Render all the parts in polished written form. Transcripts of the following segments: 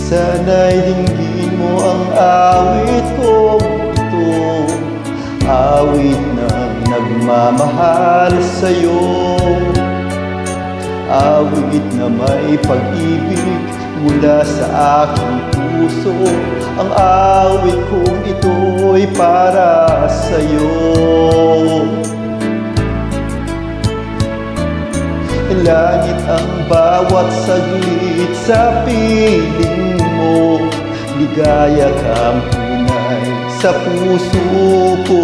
Sana'y dinggin mo ang awit kong ito, awit ng nagmamahal sa'yo, awit na may pag-ibig mula sa aking puso. Ang awit kong ito'y para sa'yo. Langit ang bawat saglit sa piling mo, ligaya kang tunay sa puso ko.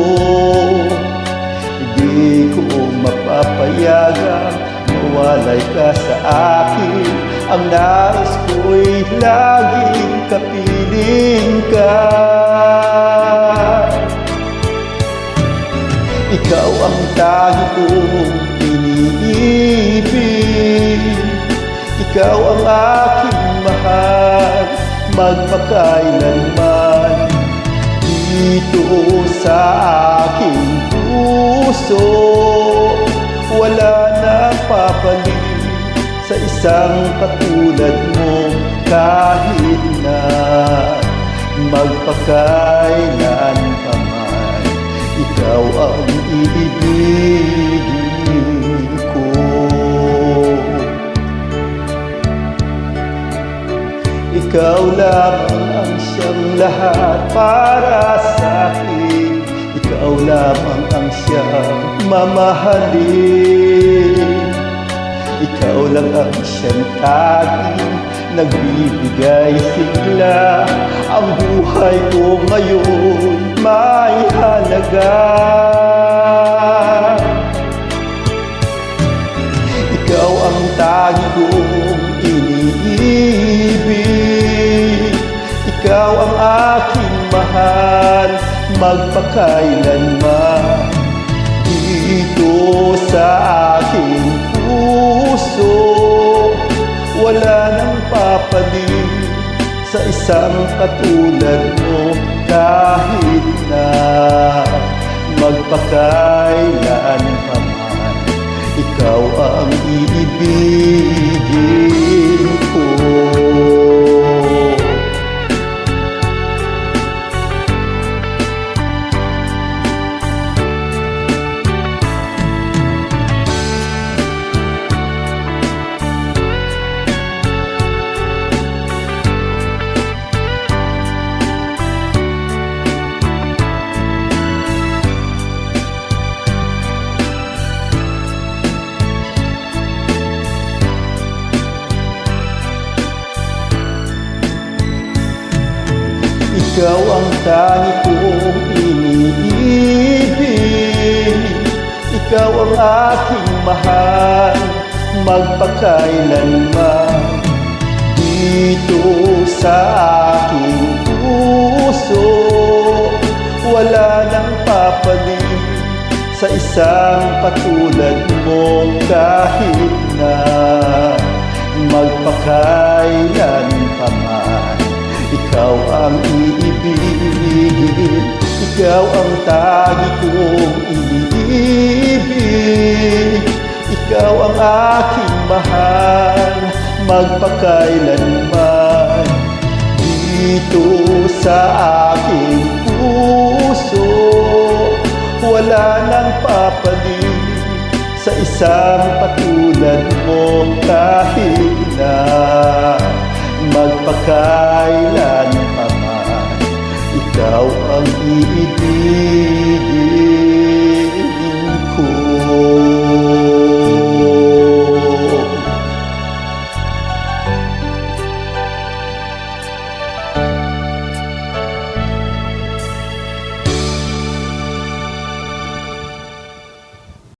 Hindi ko mapapayagang mawalay ka sa akin. Ang nais ko'y laging kapiling ka. Ikaw ang tangi kong iniibig, ikaw ang aking mahal, magpakailanman. Dito sa aking puso, wala na papalit sa isang katulad mo, kahit na magpakailan pa man, ikaw ang iibigin ko. Ikaw lamang ang siyang lahat para sa akin, ikaw lamang ang siyang mamahalin. Ikaw lang ang siyang taging nagbibigay sigla. Ang buhay ko ngayon may halaga. Ikaw ang tangi kong iniibig, ikaw ang aking mahal, magpakailanman. Dito sa aking puso, wala nang papalit sa isang katulad mo, kahit na magpakailan pa man, ikaw ang iibigin ko. Ikaw ang tangi kong iniibig, ikaw ang aking mahal, magpakailanman. Dito sa aking puso, wala nang papalit sa isang katulad mo, kahit na magpakailan pa man, ikaw ang iibigin. Ikaw ang tangi kong iniibig, ikaw ang aking mahal, magpakailanman. Dito sa aking puso, wala nang papalit sa isang katulad mo, kahit na magpakailan pa man, ikaw ang iibigin.